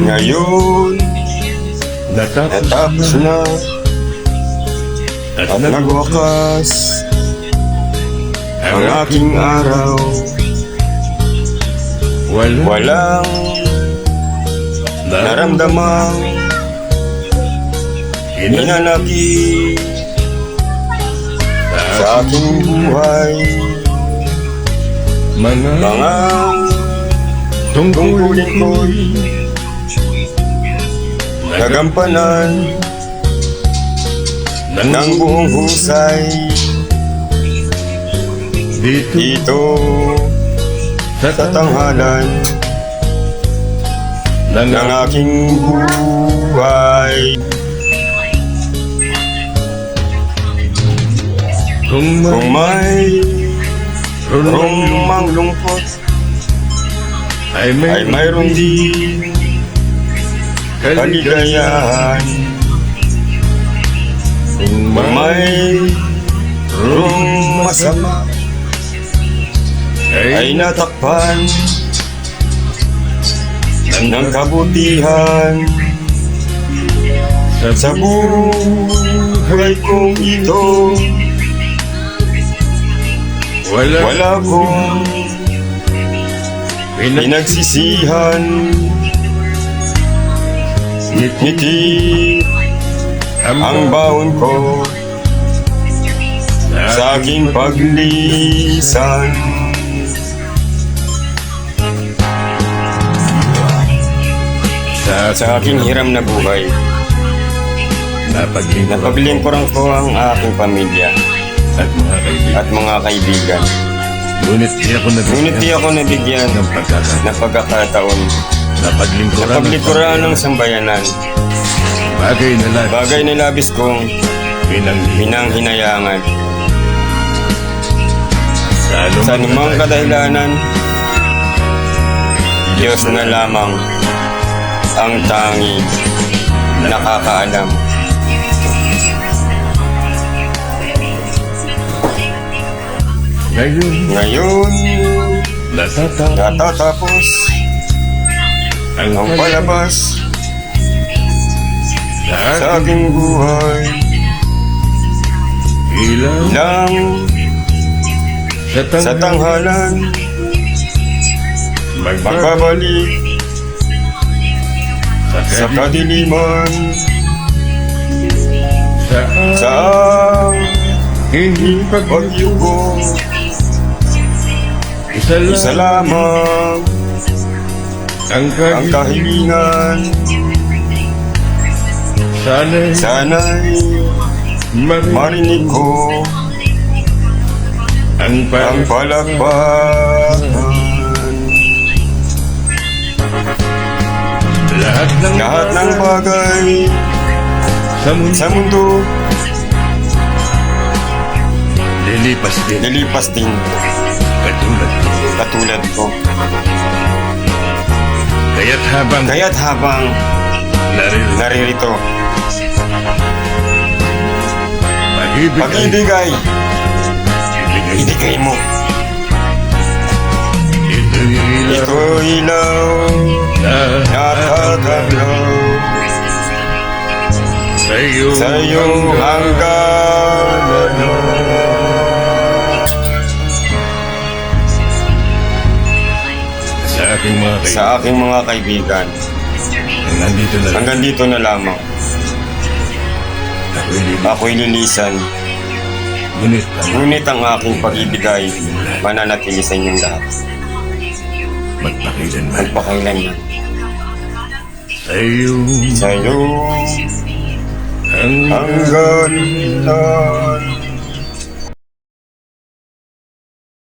Ngayon, natapos na at nagwakas ang aking araw. Walang naramdamang hinanakit sa aking buhay. Mga tungkulin ko'y nagampanan ng buong husay dito sa tanghalan ng aking buhay. Kung may rumang lungkot ay mayroon din kaligayahan. Kung may masama ay natakpan ng kabutihan sa buhay kong ito. Wala kong pinagsisihan. Ngiti ang baon ko sa aking paglisan. Sa aking hiram na buhay, napaglingkuran ko ang aking pamilya at mga kaibigan. Ngunit di ako nabigyan ng pagkakataon napaglingkuran ng sambayanan. Bagay na labis kong pinanghinayangan. Sa anumang kadahilanan, Diyos na lamang ang tanging nakakaalam. Ngayon, natatapos ang palabas sa aking buhay. Ilang sa tanghalan magbabalik sa kadiliman, sa hindi pagyugo. Isa lamang ang kahilingan. Sana'y marinig ko ang palakpakan. Lahat ng bagay sa mundo lilipas din katulad ko. Kaya't habang naririto, pag-ibigay mo. Ito ilaw nakakaglaw sa iyong hangganan. Sa aking mga kaibigan, hanggang dito na lamang. Ako'y lilisan, ngunit ang aking pag-ibigay mananatili sa inyong lahat. Magpakailanman. Sa iyo hanggang